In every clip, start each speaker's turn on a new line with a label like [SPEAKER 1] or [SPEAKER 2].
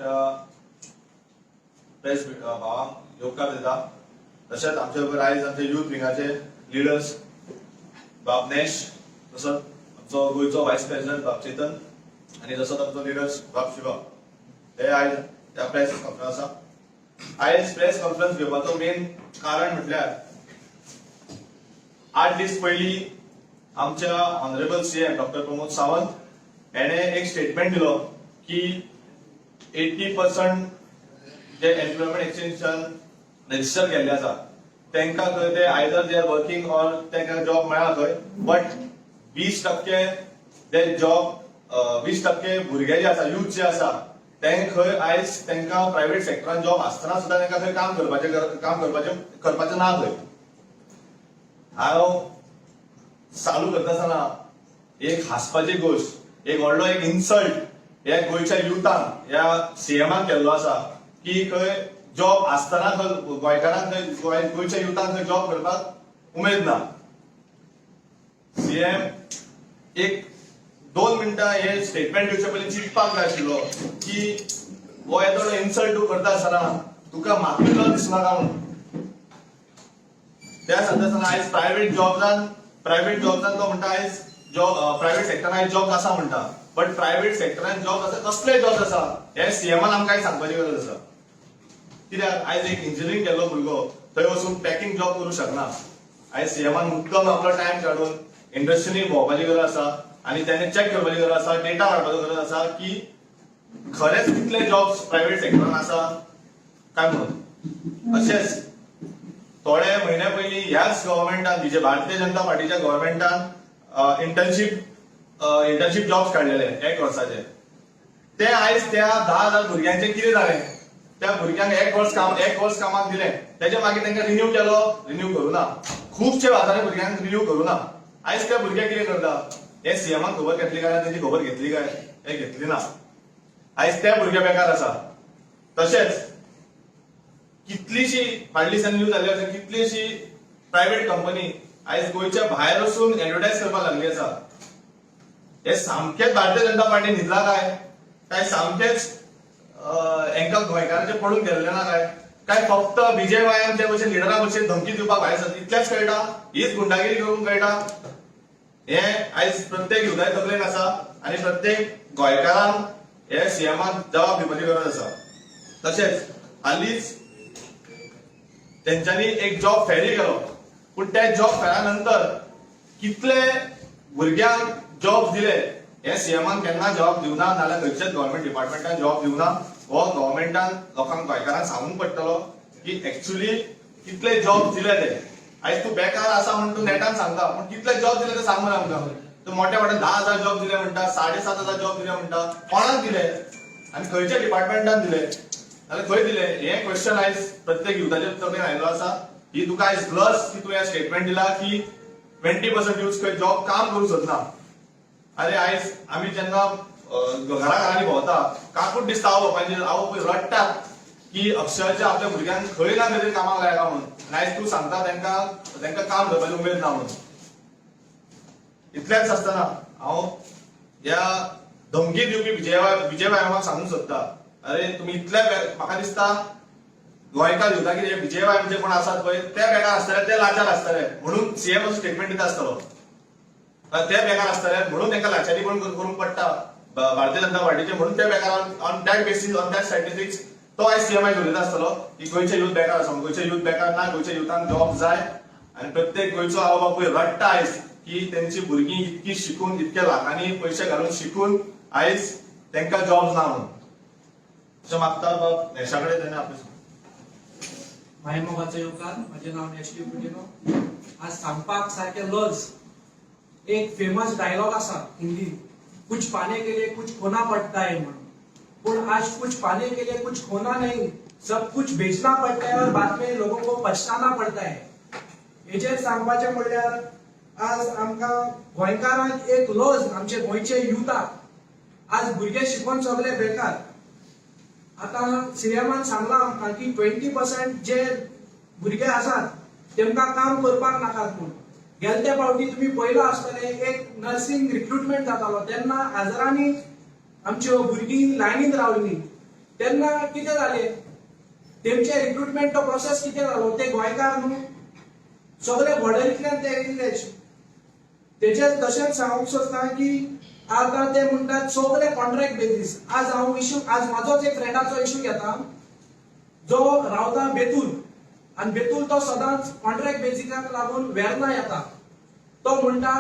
[SPEAKER 1] आमच्या प्रेस भावांक योगदान दिता. तशेंच आमचे बरोबर आयज आमचे युथ विंगाचे लिडर्स बाब नेश, तसोच आमचो गोयचो व्हायस प्रेसिडेंट बाब चेतन आनी तसोच आमचो लिडर्स बाब शिवा हे आयज ह्या प्रेस कॉन्फरन्स आसा. आयज प्रेस कॉन्फरन्स घेवपाचो मेन कारण म्हटल्यार 8 दीस पयलीं आमच्या honourable CM doctor Pramod Sawant हेणे एक स्टेटमेंट दिलो की 80% जे एम्प्लॉयमेंट एक्सचेंजान रजिस्टर केल्ले आसा तांकां खंय ते either they are working or तांकां जॉब मेळ्ळा खंय, बट 20% जे जॉब 20% भुरगे जे आसा यूथ जे आसा तांकां खंय आयज तांकां प्रायव्हेट सेक्टरान जॉब आसतना सुद्दां तांकां थंय काम करपाचें ना खंय. हांव चालू करता आसतना एक हांसपाची गोश्ट, एक व्हडलो एक इन्सल्ट ह्या गोंयच्या युथांक ह्या सीएमान केल्लो आसा की खंय जॉब आसतना खंय गोंयकारांक खंय गोंयच्या युथांक खंय जॉब करपाक उमेद ना. सीएम एक 2 मिनटां हे स्टेटमेंट दिवचे पयलीं चिंतपाक जाय आशिल्लो की हो येदो इन्सल्ट तूं करता आसतना तुका मातूय दिसनाका म्हणून. त्या सांगता आयज प्रायव्हेट जॉब्सान तो म्हणटा आयज जॉब प्रायव्हेट सेक्टरान आयज जॉब आसा म्हणटा, बट प्रायव्हेट सेक्टरान जॉब आसा कसले जॉब आसा हे सीएमान आमकां सांगपाची गरज आसा. कित्याक आयज एक इंजिनियरींग केल्लो भुरगो थंय वचून पॅकिंग जॉब करूंक शकना. आयज सीएमान मुद्दम आपलो टायम काडून इंडस्ट्रीनी भोंवपाची गरज आसा आनी ताणें चॅक करपाची गरज आसा, डेटा काडपाचो गरज आसा की खरेंच कितले जॉब्स प्रायव्हेट सेक्टरान आसा काय म्हणून. अशेंच थोडे म्हयने पयलीं ह्याच गव्हर्मेंटान भारतीय जनता पार्टीच्या गव्हर्मेंटान इंटर्नशीप जॉब्स काडलेले 1 वर्साचे. ते आयज त्या 10,000 भुरग्यांचे कितें जालें, त्या भुरग्यांक 1 वर्स कामाक दिलें, तेजे मागीर तांकां रिन्यू करूं ना. खुबशे हजारांनी भुरग्यांक रिन्यू करूं ना. आयज ते भुरगे कितें करता, हे सीएमान खबर घेतली काय, तेजी खबर घेतली काय, हे घेतली ना. आयज ते भुरगे बेकार आसा. तशेंच कितलीशी फाटली दिसांनी न्यूज जाल्ली आसा, कितलीशी प्रायव्हेट कंपनी आयज गोंयच्या भायर वचून एडवर्टायज करपाक लागली आसा. हे सामकेच भारतीय जनता पार्टी न्हिदला काय सामकेच हांकां गोंयकारांचे पडून गेल्ले ना काय फक्त बीजेवायचे भशेन लिडरा भशेन धमकी दिवपाक भायर सरता इतलेंच कळटा, हीच गुंडागिरी करून कळटा. हे आयज प्रत्येक युथाय तकलेन आसा आनी प्रत्येक गोंयकारांक हे सीएमान जबाब दिवपाची गरज आसा. तशेंच हालींच तेंच्यांनी एक जॉब फेरी केलो, पूण त्या जॉब फेरा नंतर कितले भुरग्यांक जॉब दिले हे सीएमान केन्ना जबाब दिवना, नाल्यार खंयच्याच गव्हर्मेंट डिपार्टमेंटान जॉब दिवना. हो गव्हर्मेंटान लोकांक गोंयकारांक सांगूंक पडटलो की एक्चुअली कितले जॉब दिले ते. आयज तूं बेकार आसा म्हणून तूं नेटान सांगता, पूण कितले जॉब दिले ते सांग मरे आमकां. तूं मोठे 10,000 जॉब दिले म्हणटा, 7,500 जॉब दिले म्हणटा, कोणाक दिले आनी खंयच्या डिपार्टमेंटान दिले, जाल्यार खंय दिले, हे क्वेश्चन आयज प्रत्येक युथाच्या तकलेन आयिल्लो आसा. ही तुका आयज प्लस की तुवें स्टेटमेंट दिला की 20% यूथ खंय जॉब काम करूंक सोदना. अरे आयज आमी जेन्ना घराघरांनी भोंवता काकूट दिसता हांव पळय रडटात की अक्षरशः आपल्या भुरग्यांक खंय ना खंय तरी कामाक लायला म्हणून. आयज तूं सांगता तांकां काम करपाची उमेद ना म्हणून. इतलेंच आसतना हांव ह्या धमकी दिवपी बीजेवायमाक सांगूंक सोदता, अरे तुमी इतले म्हाका दिसता गोंयकार युथा कितें बीजेवाय म्हणजे कोण आसात पळय ते बेकार आसतले, ते लाचार आसतले म्हणून सीएम स्टेटमेंट दिता आसतलो. ते बेकार आसतले म्हणून तांकां लाचारी पण करूंक पडटा भारतीय जनता पार्टीचे, म्हणून ते बेकार on that basis on that statistics तो आयज सीएम उलयता आसतलो की गोंयचे युथ बेकार आसा. गोंयचे युथ बेकार ना, गोंयच्या युथांक जॉब जाय. आनी प्रत्येक गोंयचो आवय बापूय रडटा आयज की तेंची भुरगीं इतकी शिकून, इतके लाखांनी पयशे घालून शिकून आयज तांकां जॉब ना म्हणून. अशें मागता बाब नेशा कडेन तेणे आपले
[SPEAKER 2] मायमोगाचो योगदान. म्हजें नांव नेश डिपुटिनो. आज सांगपाक सारकें लज. एक फेमस डायलॉग आसा हिंदी, कुछ पाने के लिए कुछ खोना पड़ता है म्हणून. पण आज कुछ पाने के लिए कुछ खोना नहीं, सब कुछ बेचना पड़ता है और बाद में लोगों को पछताना पड़ता है. हेचेर सांगपाचें म्हणल्यार आज आमकां गोंयकारांक एक लज, आमचे गोंयचे युथाक आज भुरगे शिकून सगळे बेकार. आता सीएमान सांगला आमकां की 20% जे भुरगे आसात तेमकां काम करपाक नाकात म्हणून. गेल्या फावटी तुम्ही पयलो आसतले एक नर्सिंग रिक्रुटमेंट जातालो तेन्ना हजारांनी आमच्यो भुरगीं लायनीत रावलीं. तेन्ना कितें जालें तेमचे रिक्रुटमेंट प्रोसेस कितें जालो ते गोंयकार न्हू सगळे बॉर्डरींतल्यान ते येयल्लेच तेचेर तशेंच सांगूंक सोदता की आतां ते म्हणटात सगळे कॉन्ट्रॅक्ट बेसीस आज म्हाजोच एक फ्रेंडाचो इशू घेता जो रावता बेतूल आनी बेतूल तो सदांच कॉन्ट्रॅक्ट बेसिकाक लागून वेर्ना येता तो म्हणटा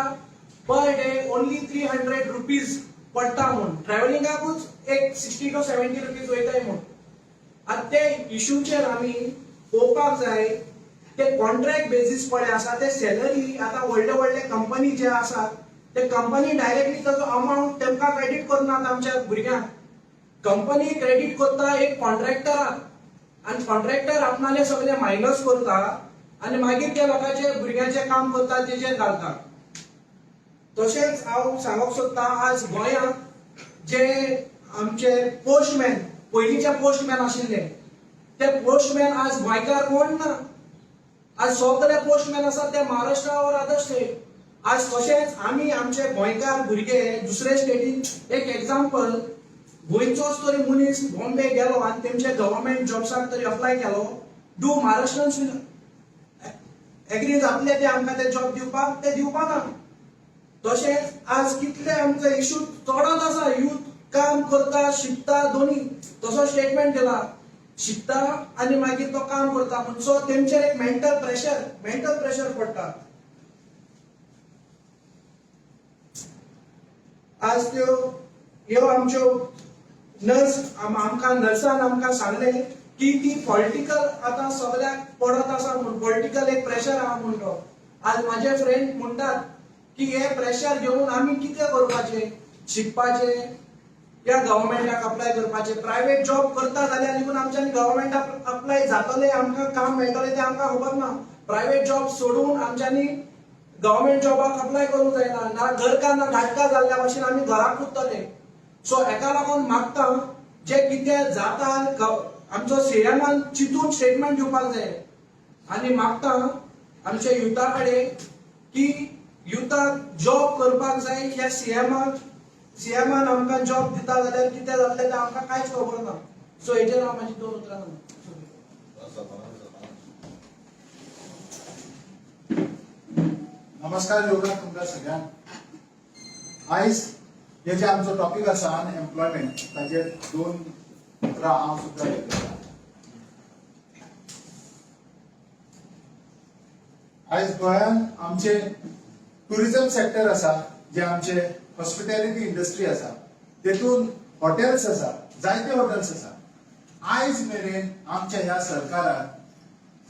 [SPEAKER 2] पर डे ओन्ली 300 रुपीज पडटा म्हूण ट्रॅव्हलिंगाकूच एक 60 to 70 रुपीज वयताय म्हूण आतां ते इशूचेर आमी पळोवपाक जाय ते कॉन्ट्रॅक्ट बेसीस पळय आसा ते सॅलरी आतां व्हडले व्हडले कंपनी जे आसात ते कंपनी डायरेक्टली ताजो अमाउंट तेमकां क्रेडीट करनात आमच्या भुरग्यांक कंपनी क्रेडीट करता एक कॉन्ट्रॅक्टराक आनी कॉन्ट्रॅक्टर आपणाले सगळे मायनस करता आनी मागीर ते लोकांचे भुरग्यांचे काम करता तेजेर घालता तशेंच हांव सांगूंक सोदता आज गोंयांत जे आमचे पोस्टमॅन पयलींचे पोस्टमॅन आशिल्ले ते पोस्टमॅन आज गोंयकार कोण ना आज सगळे पोस्टमॅन आसात ते महाराष्ट्रा वर अदर स्टेट आज तशेंच आमी आमचे गोंयकार भुरगे दुसरे स्टेटीन एक एग्जाम्पल गोंयचोच तरी मनीस बॉम्बे गेलो आनी तेमचे गव्हर्मेंट जॉब्साक तरी अप्लाय केलो डू महाराष्ट्रान एग्री जातले ते आमकां ते जॉब दिवपाक ते दिवपाना तशेंच आज कितले आमचे इशू चडत आसा यूथ काम करता शिकता दोन्ही तसो स्टेटमेंट दिला शिकता आनी मागीर तो काम करता म्हणून सो तेमचेर एक मेंटल प्रेशर पडटा आज त्यो ह्यो आमच्यो नर्स आमकां नर्सान आमकां सांगले की ती पॉलिटिकल आतां सगळ्याक पडत आसा म्हणून पॉलिटिकल एक प्रेशर आहा म्हणून तो आज माझे फ्रेंड म्हणटात की हे प्रेशर घेवन आमी कितें करपाचें शिकपाचें या गव्हर्मेंटाक अप्लाय करपाचें प्रायव्हेट जॉब करता जाल्यार लेगून आमच्यानी गव्हर्मेंटाक अप्लाय जातले आमकां काम मेळटलें तें आमकां खबर ना प्रायव्हेट जॉब सोडून आमच्यांनी गव्हर्मेंट जॉबाक अप्लाय करूंक जायना ना घरकार ना घाटका जाल्ल्या भाशेन आमी घराक उरतले सो हेका लागून मागता जे कितें जाता आमचो सीएमान चिंतून स्टेटमेंट दिवपाक जाय आनी मागता आमच्या युथा कडेन की युथाक जॉब करपाक जाय ह्या सीएमान आमकां जॉब दिता जाल्यार कितें जातलें तें आमकां कांयच खबर ना सो हेजेर हांव म्हाजी 2 उतरां
[SPEAKER 3] नमस्कार योगा तुमकां सगळ्यांक आयज हे जे आमचो टॉपिक आसा अनएम्प्लॉयमेंट ताजेर 2 उतरां हांव सुद्दां घेतलें आयज गोंयांत आमचे टुरिझम सेक्टर आसा जे आमचे हॉस्पिटॅलिटी इंडस्ट्री आसा तेतून हॉटेल्स आसा जायते हॉटेल्स आसा आयज मेरेन आमच्या ह्या सरकारान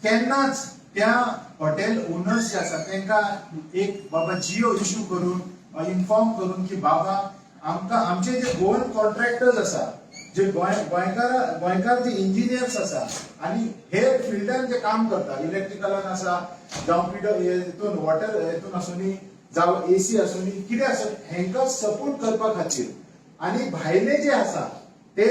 [SPEAKER 3] केन्नाच त्या हॉटेल ओनर्स जे आसा तांकां एक बाबा जिओ इश्यू करून इन्फॉर्म करून की बाबा आमकां आमचे जे गोवन कॉन्ट्रॅक्टर्स आसा जे गोंयकार जे इंजिनियर्स आसा आनी हेर फिल्डान जे काम करता इलेक्ट्रिकलान आसा जावं हितून वॉटर हितून आसूनी जावं एसी आसूनी कितें आसूं हेंकां सपोर्ट करपा खातीर आनी भायले जे आसा ते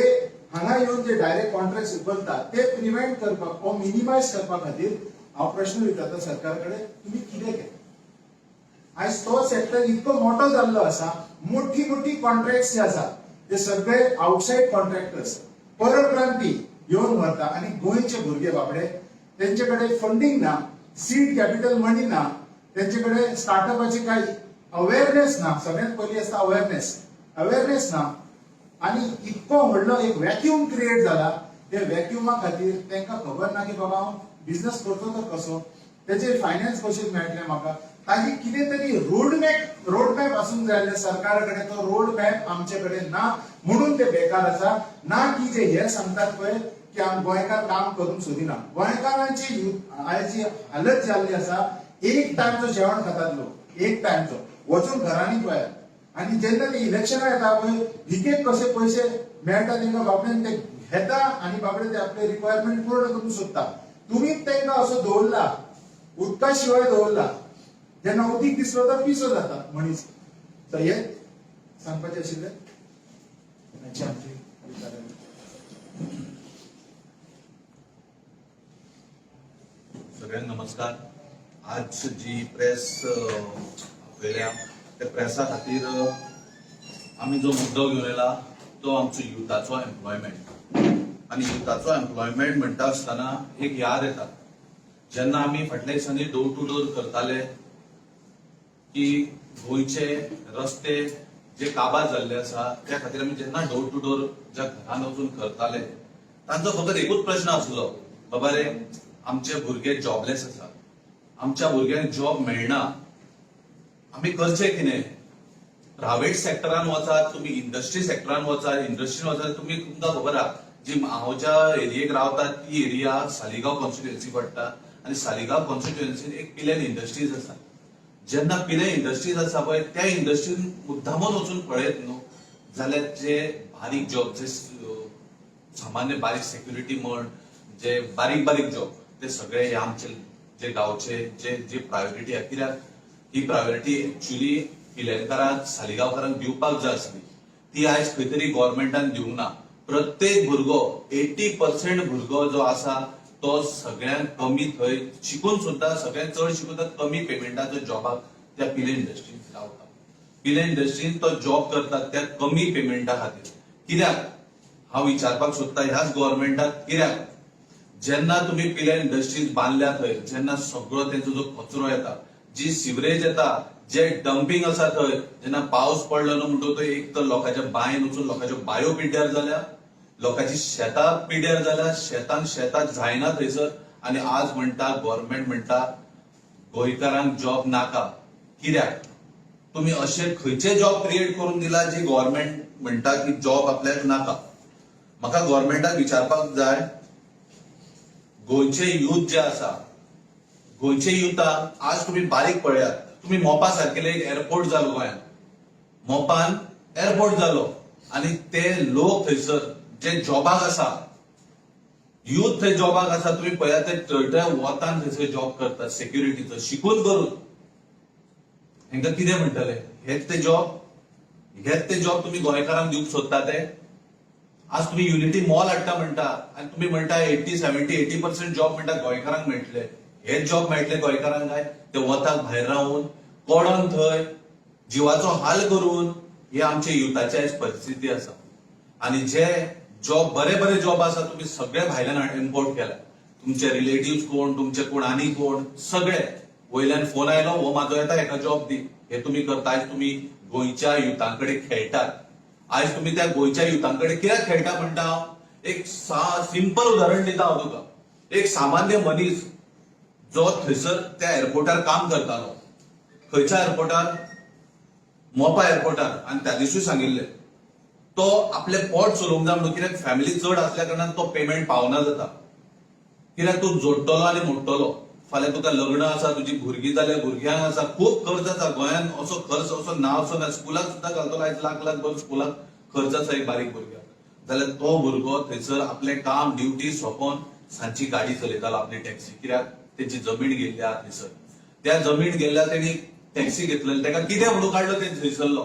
[SPEAKER 3] हांगा येवन जे डायरेक्ट कॉन्ट्रॅक्ट्स करता ते प्रिव्हेंट करपाक ओ मिनिमायज करपा खातीर हांव प्रश्न विचारता सरकार कडेन तुमी कितें केलें आयज तो सेक्टर इतको मोठो जाल्लो आसा मोठी मोठी कॉन्ट्रॅक्ट्स जे आसा ते सगळे आउटसाइड कॉन्ट्रॅक्टर्स परप्रांती येवन व्हरता आनी गोंयचे भुरगे बाबडे तेंचे कडेन फंडींग ना सीड कॅपिटल मनी ना तेंचे कडेन स्टार्टअपाची कांय अवेअरनेस ना सगळ्यांत पयलीं आसता अवेअरनेस ना आनी इतको व्हडलो एक वॅक्यूम क्रिएट जाला ते वॅक्युमा खातीर तांकां खबर ना की बाबा हांव बिझनेस करतो तो कसो तेचे फायनान्स कशें मेळटलें म्हाका ताजी कितें तरी रोड मॅप आसूंक जाय आसलें सरकारा कडेन तो रोड मॅप आमचे कडेन ना म्हणून ते बेकार आसा ना की जे हे सांगतात पळय की आमी गोंयकार काम करूंक सोदिना गोंयकारांची आयज जी हालत जाल्ली आसा एक टायमचो जेवण खातात लोक एक टायमचो वचून घरांनी पळयात आनी जेन्ना ते इलेक्शनां येता पळय भिकेक कशे पयशे मेळटा तांकां बाबड्यान ते घेता आनी बाबडे ते आपले रिक्वायरमेंट पूर्ण करूंक सोदता तुमीच तांकां असो दवरला उदका शिवाय दवरला जेन्ना उदीक दिसलो तर पिसो जाता मनीस तर हे सांगपाचें आशिल्लें
[SPEAKER 1] सगळ्यांक नमस्कार आज जी प्रेस आपयल्या त्या प्रेसा खातीर आमी जो मुद्दो घेवन येयला तो आमचो युथाचो एम्प्लॉयमेंट
[SPEAKER 4] आणि युथाचो एम्प्लॉयमेंट म्हणटा आसतना एक याद येता जेन्ना आमी फाटल्या दिसांनी डोर टू डोर करताले की गोंयचे रस्ते जे काबार जाल्ले आसा त्या खातीर आमी जेन्ना डोर टू डोर ज्या घरान वचून करताले तांचो फकत एकूच प्रश्न आसलो बाबा रे आमचे भुरगे जॉबलेस आसा आमच्या भुरग्यांक जॉब मेळना आमी करचें कितें प्रायव्हेट सेक्टरान वचात तुम्ही इंडस्ट्री सेक्टरान वचात इंडस्ट्रीन वचात तुमकां खबर आहा जी हांव ज्या एरियेक रावतात ती एरिया सालिगांव कॉन्स्टिट्युएन्सी पडटा आणि सालिगांव कॉन्स्टिट्युएन्सीन एक पिलेन इंडस्ट्रीज आसा जेन्ना पिलेन इंडस्ट्रीज आसा पळय त्या इंडस्ट्रीन मुद्दामून वचून पळयत न्हू जाल्यार जे बारीक जॉब जे सामान्य बारीक सेक्युरिटी म्हण जे बारीक बारीक जॉब ते सगळे हे आमचे जे गांवचे जे जे प्रायोरिटी आहे कित्याक ही प्रायोरिटी एक्चुअली पिलेनकारांक सालिगांवकारांक दिवपाक जाय आसली ती आयज खंय तरी गव्हर्नमेंटान दिवंक ना प्रत्येक भुरगो 80% भुरगो जो आसा तो सगळ्यांत कमी थंय शिकून सुद्धा सगळ्यांत चड शिकून कमी पेमेंटाचो जॉबाक त्या पिले इंडस्ट्रीन रावता पिले इंडस्ट्रीन तो जॉब करतात त्या कमी पेमेंटा खातीर कित्याक हांव विचारपाक सोदता ह्याच गव्हर्नमेंटाक कित्याक जेन्ना तुम्ही पिले इंडस्ट्रीज बांदल्या थंय जेन्ना सगळो तेंचो जो कचरो येता जी सिवरेज येता जे डंपिंग आसा थंय जेन्ना पावस पडलो न्हू म्हणटकूच एक तर लोकांच्या बांयन वचून लोकांच्यो बांयो पिड्ड्यार जाल्या लोकांची शेतां पिड्ड्यार जाल्या शेतां जायना थंयसर आनी आज म्हणटा गव्हर्नमेंट म्हणटा गोंयकारांक जॉब नाका कित्याक तुम्ही असे खंयचे जॉब क्रिएट करून दिला जे गव्हर्नमेंट म्हणटा की जॉब आपल्याक नाका म्हाका गव्हर्नमेंटाक विचारपाक जाय गोंयचे यूथ जे आसा गोंयचे युथाक आज तुम्ही बारीक पळयात तुम्ही मोपा सारकेले एक एअरपोर्ट जालो गोंयांत मोपान एअरपोर्ट जालो आणि ते लोक थंयसर जे जॉबाक आसा यूथ थंय जॉबाक आसा तुम्ही पळयात ते टळटळ्या वतान थंयसर जॉब करतात सेक्युरिटीचो शिकून करून हेंका कितें म्हणटले हेच ते जॉब तुम्ही गोंयकारांक दिवंक सोदता ते आज तुम्ही युनिटी मॉल हाडटा म्हणटा आणि तुम्ही म्हणटा 80% जॉब म्हणटा गोंयकारांक मेळटले हेच जॉब मेळटले गोंयकारांक काय ते वताक भायर रावून कोडोन थंय जिवाचो हाल करून हे आमचे युथाची आयज परिस्थिती आसा आणि जे जॉब बरे जॉब आसा तुम्ही सगळे भायल्यान इम्पोर्ट केला तुमचे रिलेटिव्ह कोण तुमचे कोण आनी कोण सगळे वयल्यान फोन आयलो हो म्हाजो येता हेका जॉब दी हे तुम्ही करता आयज तुम्ही गोंयच्या युथांकडे खेळटात आज तुम्ही त्या गोंयच्या युथांकडे कित्याक खेळटा म्हणटा हांव एक सिंपल उदाहरण दिता हांव तुका एक सामान्य मनीस जो थंयसर त्या एअरपोर्टार काम करतालो खंयच्या एअरपोर्टार मोपा एअरपोर्टार आणि त्या दिसूय सांगिल्ले तो आपले पोट चलोवंक जाय म्हणून कित्याक फॅमिली चड असल्या कारणान तो पेमेंट पावना जाता कित्याक तूं जोडटलो आनी मोडटलो फाल्यां तुका लग्न आसा तुजी भुरगीं जाल्यार भुरग्यांक आसा खूब खर्च आसा गोंयांत असो खर्च असो ना असो ना स्कुलाक सुद्दां घालतलो आयज लाख भर स्कुलाक खर्च आसा एक बारीक भुरग्याक जाल्यार तो भुरगो थंयसर आपलें काम ड्युटी सोंपोवन सांजची गाडी चलयतालो आपली टॅक्सी कित्याक तेची जमीन गेल्ली आहा थंयसर त्या जमीन गेल्ल्या तेणी टॅक्सी घेतलेली ताका कितें म्हणून काडलो ते थंयसरलो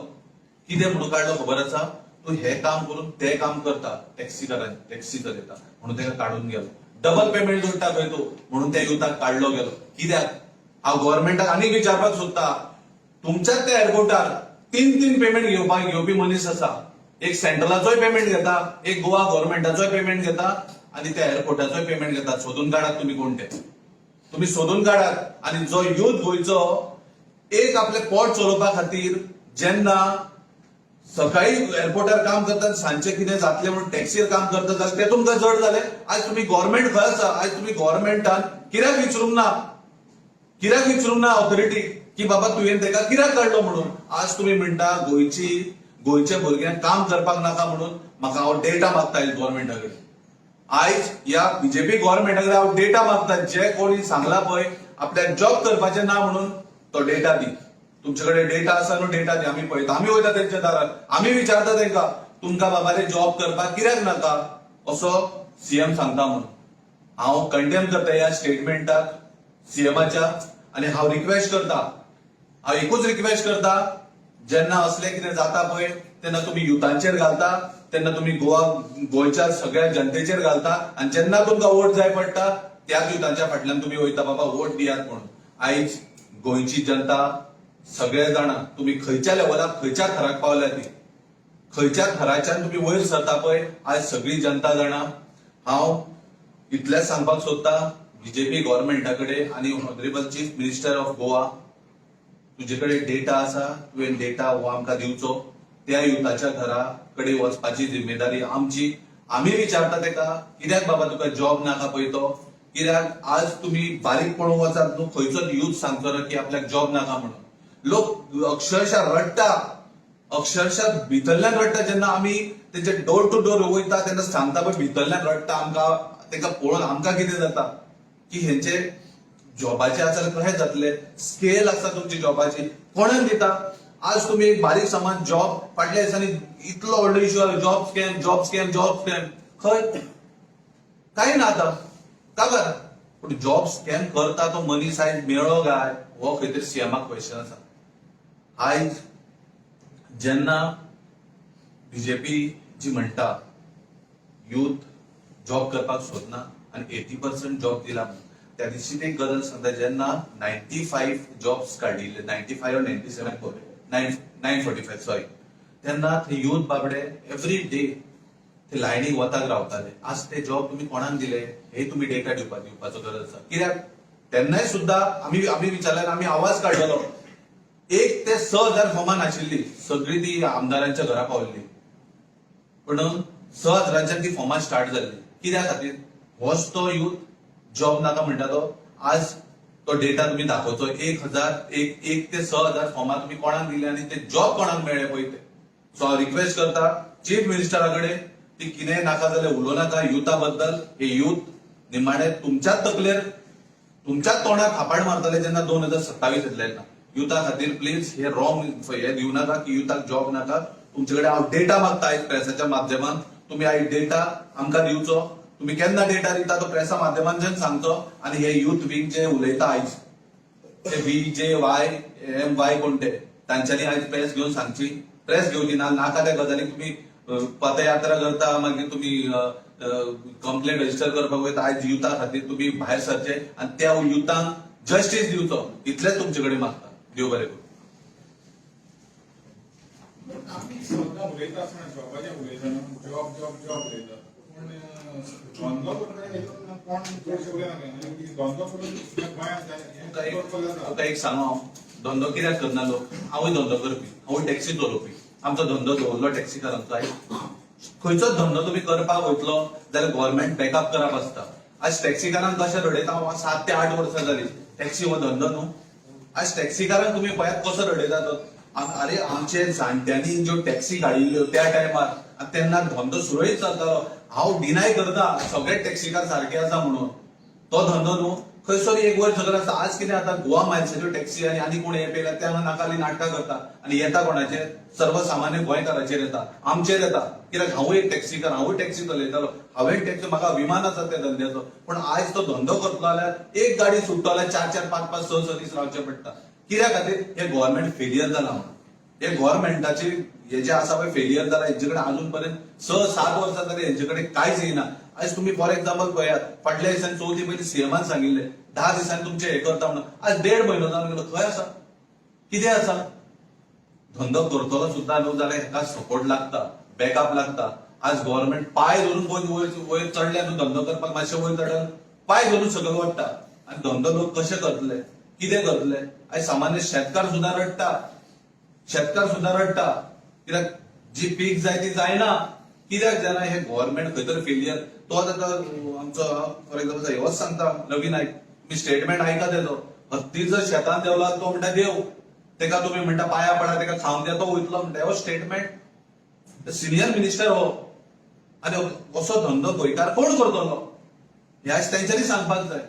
[SPEAKER 4] कितें म्हणून काडलो खबर आसा तूं हे काम करून ते काम करता टॅक्सी चलयता म्हणून ताका काडून गेलो डबल पेमेंट जोडटा खंय तूं म्हणून त्या युथाक काडलो गेलो कित्याक हांव गव्हर्नमेंटाक आनीक विचारपाक सोदता तुमच्याच त्या एअरपोर्टार तीन पेमेंट घेवपी मनीस आसा एक सेंट्रलाचोय पेमेंट घेता एक गोवा गव्हर्नमेंटाचोय पेमेंट घेता आणि त्या एअरपोर्टाचोय पेमेंट घेता सोदून काडात तुम्ही कोण ते तुम्ही सोदून काडात आणि जो यूथ गोंयचो एक आपले पोट चलोवपा खातीर जेन्ना सकाळी एअरपोर्टार काम करतात सांजचे कितें जातले म्हणून टॅक्सीर काम करता जाल्यार ते तुमकां जड जालें आज तुम्ही गव्हर्नमेंट खंय आसा आज तुम्ही गव्हर्नमेंटान कित्याक विचारूंक ना ऑथॉरिटी की बाबा तुवें तेका कित्याक काडलो म्हणून आज तुम्ही म्हणटा गोंयच्या भुरग्यांक काम करपाक नाका म्हणून म्हाका हांव डेटा मागता गव्हर्नमेंटा कडेन आयज या बीजेपी गव्हर्नमेंटा कडेन हांव डेटा मागता जे कोणी सांगला पळय आपल्याक जॉब करपाचें ना म्हणून तो डेटा दी तुमच्याकडे डेटा आसा न्हू डेटा दी आमी पळयता आमी वयता तेंच्या दारार आमी विचारता तेंका तुमकां बाबा रे जॉब करपाक कित्याक नाका असो सीएम सांगता म्हणून हांव कंडेम करता ह्या स्टेटमेंटाक सीएमाच्या आणि हांव रिक्वेस्ट करता हांव एकूच रिक्वेस्ट करता जेन्ना असले कितें जाता पळय तेन्ना तुम्ही युथांचेर घालता तेन्ना तुम्ही गोंयच्या सगळ्या जनतेचेर घालता आणि जेन्ना तुमकां वोट जाय पडटा त्याच युथांच्या फाटल्यान तुम्ही वयता बाबा वोट दियात म्हणून आयज गोंयची जनता सगळे जाणा तुम्ही खंयच्या लेवलाक खंयच्या थराक पावल्या ती खंयच्या थराच्यान तुम्ही वयर सरता पळय आयज सगळी जनता जाणा हांव इतलेंच सांगपाक सोदता बीजेपी गव्हर्नमेंटा कडेन आनी honourable chief minister of Goa, तुजे कडेन डेटा आसा, तुवें डेटा हो आमकां दिवचो. त्या युथाच्या घरा कडेन वचपाची जिम्मेदारी आमची. आमी विचारता तेका कित्याक बाबा तुका जॉब नाका पळय तो, कित्याक आज तुम्ही बारीक पळोवंक वचात न्हू, खंयचोच युथ सांगचो ना की आपल्याक जॉब नाका म्हणून. लोक अक्षरशः रडटा, अक्षरशः भितरल्यान रडटा. जेन्ना आमी तेंचे डोर टू डोर वयता तेन्ना सांगता पळय भितरल्यान रडटा. आमकां तेका पळोवन आमकां कितें जाता की हेंचे जॉबाचे आसल्यार कशें जातले, स्केल आसा तुमची जॉबाची, कोणाक दिता. आज तुम्ही एक बारीक समान जॉब फाटल्या दिसांनी इतलो व्हडलो इश्यू आलो, job scam job scam job scam. खंय काय ना आता काबर, पूण जॉब स्कॅम करता तो मनीस आयज मेळ्ळो काय हो खंय तरी सीएमाक क्वेश्चन आसा. आयज जेन्ना बीजेपी जी म्हणटा युथ जॉब करपाक सोदना आनी 80% जॉब दिला, त्या दिवशी एक गजाल सांगता, जेन्ना 95 जॉब्स काडिल्ले, 95 or 97 945 सॉरी, तेन्ना ते युथ बाबडे एव्हरी डे ते लायनीक वताक रावताले. आज ते जॉब तुम्ही कोणाक दिले हे तुम्ही डेटा दिवपाचो गरज आसा. कित्याक तेन्नाय सुद्धा आमी विचारल्यार आमी आवाज काडलेलो, 1 ते 6,000 फॉर्मां नाशिल्ली, सगळी ती आमदारांच्या घरा पावल्ली. पण 6,000च्यान ती फॉर्मां स्टार्ट जाल्ली. कित्या खातीर? होच तो युथ जॉब नाका म्हणटा तो. आज तो डेटा तुम्ही दाखवचो, 1 ते 6,000 फॉर्मां तुम्ही कोणाक दिले आनी ते जॉब कोणाक मेळ्ळे पळय ते. सो हांव रिक्वेस्ट करता चीफ मिनिस्टरा कडेन, ती कितेंय नाका जाल्यार उलोव नाका युथा बद्दल. हे युथ निमाणे तुमच्याच तकलेर, तुमच्याच तोंडार थापाड मारतले जेन्ना 2027 येतले ना. युथा खातीर प्लीज हे रॉंग हे दिव नाका की युथाक जॉब नाका. तुमचे कडेन हांव डेटा मागता आयज प्रेसाच्या माध्यमान. तुम्ही आयज डेटा आमकां दिवचो. तुम्ही केन्ना डेटा दिता तो प्रेसा माध्यमांच्यान सांगचो. आणि हे युथ विंग जे उलयता आयज, ते VJYMY कोण ते, तांच्यांनी आयज प्रेस घेवन सांगची. प्रेस घेवची नाका त्या गजालीक तुम्ही पदयात्रा करता, मागीर तुम्ही कंप्लेंट रजिस्टर करपाक वयता. आयज युथा खातीर तुम्ही भायर सरचे आनी त्या युथांक जस्टीस दिवचो, इतलेच तुमचे कडेन मागता. देव बरें करूं.
[SPEAKER 5] आमी सद्दां उलयता आसतना जॉबाचें उलयता, जॉब जॉब जॉब उलयता, पूण धंदो करता हेतून कोण चडशे उलयना. धंदो करून गोंयांत
[SPEAKER 4] तुका एक सांगू हांव, धंदो कित्याक करना लोक. हांवूय धंदो करपी, हांवूय टॅक्सी चलोवपी. आमचो धंदो दवरलो टॅक्सीकारांचो. आयज खंयचोच धंदो तुम्ही करपाक वयतलो जाल्यार गव्हर्नमेंट बॅकअप करप आसता. आज टॅक्सीकारांक कशें रडयता हांव, 7 ते 8 वर्सां जाली. टॅक्सी हो धंदो न्हू. आज टॅक्सीकारांक तुम्ही पळयात कसो रडयता तो. अरे आमचे जाणट्यांनी ज्यो टॅक्सी काडिल्ल्यो त्या टायमार, तेन्ना धंदो सुरळीत चलतालो. हांव डिनाय करता सगळे टॅक्सीकार सारखे आसा म्हणून, तो धंदो न्हू. खंयसर एक वयर सगळं आसता. आज कितें आता गोवा मायल्साच्यो टॅक्सी आनी कोण हे पेला त्या नाकाली नाटकां करता आनी येता कोणाचेर, सर्वसामान्य गोंयकाराचेर येता, आमचेर येता. कित्याक हांवूय एक टॅक्सीकार, हांवूय टॅक्सी चलयतालो, हांवें टॅक्सी, म्हाका अभिमान आसा त्या धंद्याचो. पण आयज तो धंदो करतलो जाल्यार एक गाडी सुट्टो जाल्यार 4-4, 5-5, 6 दीस रावचे पडटा. कित्या खातीर? हे गव्हर्नमेंट फेलियर जाला म्हणून. हे गव्हर्नमेंटाचे हे जे आसा पळय फेलियर जाला. हेंचे कडेन अजून पर्यंत 6-7 वर्सां जाली हेंचे कडेन कांयच येयना. आज तुम्ही फॉर एक्झाम्पल पळयात, फाटल्या दिसांनी 4 पयलीं सीएमान सांगिल्ले 10 दिसांनी तुमचे हे करता म्हणून. आज 1.5 म्हयनो जावन गेलो. खंय आसा? कितें आसा? धंदो करतलो सुद्दां न्हू जाल्यार हेका सपोर्ट लागता, बॅकअप लागता. आज गव्हर्नमेंट पाय धरून वयर चडले न्हू धंदो करपाक, मातशें वयर चडल पाय धरून सकयल वडटा. आनी धंदो लोक कशे करतले, कितें करतले? आयज सामान्य शेतकार सुद्दां रडटा. कित्याक जी पीक जाय ती जायना. कित्याक जायना? हे गव्हर्नमेंट खंय तरी फेलियर. तो आतां आमचो फॉर एक्झाम्पल हेवच सांगता नवीन नायक, तुम्ही स्टेटमेंट आयका तेजो. 32 शेतान देवला तो म्हणटा देव, तेका तुम्ही म्हणटा पाया पडा, तेका खावंक द्या, तो वयतलो म्हणटा. हो स्टेटमेंट सिनियर मिनिस्टर हो. आनी असो धंदो गोंयकार कोण करतलो हे आज तेंच्यांनी सांगपाक जाय.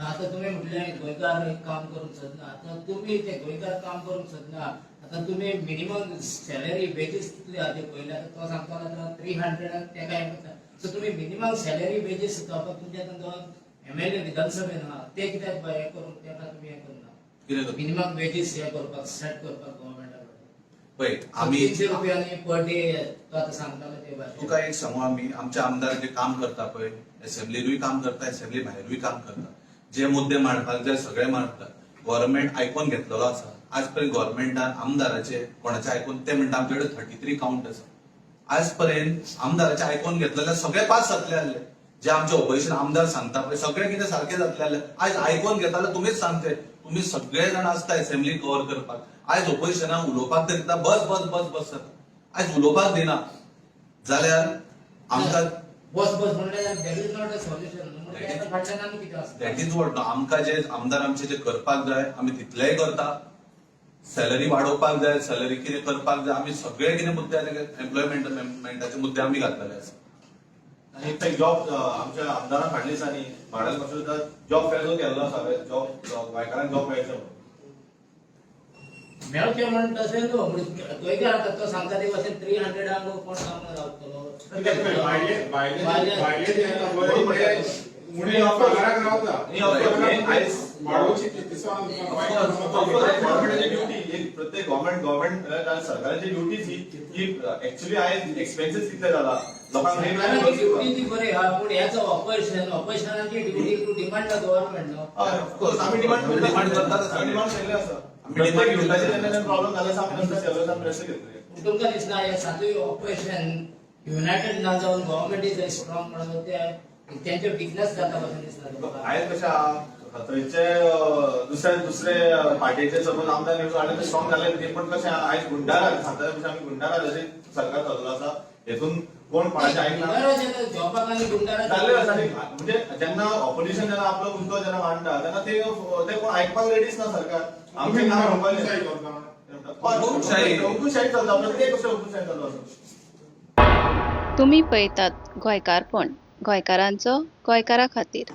[SPEAKER 6] आता तुम्ही म्हटले गोंयकार काम करूंक सोदना. आता तुम्ही ते गोंयकार काम करूंक सोदना. आता तुम्ही मिनिमम सॅलरी वेजीस कितले आहा ते पयले. आता तो सांगता 300 तेका हें करता. सो तुम्ही मिनिमम सॅलरी वेजीस दिवपाक तुमच्या दोन MLA विधानसभेन आहा ते कित्याक हे करून तेका तुम्ही हे करना. मिनिमम वेजीस हे करपाक सेट करपाक गव्हर्नमेंटा
[SPEAKER 4] पळय आमी
[SPEAKER 6] 300 रुपयांनी पर डे तो आता सांगतालो ते भाशेन.
[SPEAKER 4] तुका एक सांगू, आमी आमचे आमदार जे काम करता पळय, असेंब्लीरूय काम करता, असेंब्ली भायरूय काम करता. जे मुद्दे मांडपाक जाय सगळे मांडटा. गव्हर्नमेंट आयकून घेतलेलो आसा. आज पर्यंत गव्हर्नमेंटान आमदाराचे कोणाचे आयकून ते म्हणटा आमचे कडेन 33 काउंट आसा. आजपर्यंत आमदाराचे आयकून घेतलेले सगळे पास जातले आले जे आमचे ऑपोजिशन आमदार सांगता पळय सगळे कितें सारखे जातले आले आज आयकून घेताले तुमीच सांगते तुम्ही सगळे जाण आसता असेंब्ली कव्हर करपाक आज ऑपोजिशनाक उलोवपाक तरी दिता बस बस बस बस जाता आज उलोवपाक दिना जाल्यार आमकां
[SPEAKER 6] बस बस म्हणल्यार that is not a solution म्हणजे फाटल्यान आमी कितें आसता
[SPEAKER 4] दॅट इज वॉट आमकां जे आमदार आमचे जे करपाक जाय आमी तितलेंय करता सॅलरी वाडोवपाक जाय सॅलरी कितें करपाक जाय आमी सगळे कितें मुद्दे एम्प्लॉयमेंटाचे मुद्दे आमी घातलेले आसा
[SPEAKER 1] आणि ते जॉब आमच्या आमदारां फाटल्या दिसांनी म्हाडाल सुद्धा जॉब फेर जो केल्लो आसा जॉब गोंयकारांक जॉब मेळचे म्हणून
[SPEAKER 6] मेळचें म्हण तशें न्हू गोंयकार आतां तो सांगता ते भाशेन 300 कोण कामां रावतलो
[SPEAKER 5] उणे पगाराक रावता वाडोवची
[SPEAKER 1] गव्हर्नमेंटाची ड्युटी एक प्रत्येक गव्हर्नमेंट सरकाराची ड्युटी ही ऍक्च्युली आयज एक्सपेन्सीस कितले जाला लोकांक
[SPEAKER 6] ड्युटी ती बरी हा पूण हेच ऑपरेशनाची duty to demand the government न्हू
[SPEAKER 1] ऑफकोर्स आम्ही डिमांड करतात डिमांड केले आसा प्रत्येक युनिटाचे जेन्ना प्रॉब्लेम जाला आमी नंतर सेल्युशन प्रश्न घेतले
[SPEAKER 6] तुमकां दिसना हे सातूय ऑपरेशन युनायटेड ना जावन गव्हर्नमेंट इज स्ट्रॉंग म्हणून ते त्यांचे बिझनेस जाता कशें दिसता तुमकां
[SPEAKER 1] आयज कशें आहा थंयचे दुसरे पार्टीचे सपोज आमदार निवडून हाडले ते स्ट्रॉंग जाले ते पण कशें आयज गुंडारा सांगता तशें आमी गुंडारा जशें सरकार चललो आसा हेतून कोण कोणाचें आयकना
[SPEAKER 6] जॉबाक आनी गुंडारा
[SPEAKER 1] जाल्ले आसा म्हणजे जेन्ना ऑपोजिशन जेन्ना आपलो मुद्दो जेन्ना मांडटा तेन्ना ते कोण आयकपाक रेडीच ना सरकार आमचे नाव
[SPEAKER 5] हुकुमशाही
[SPEAKER 1] हुकुमशाही चलता प्रत्येक गोष्ट हुकुमशाही चालू आसा
[SPEAKER 7] तुम्ही पळयतात गोंयकारपण गोंयकारांचो गोंयकारा खातीर.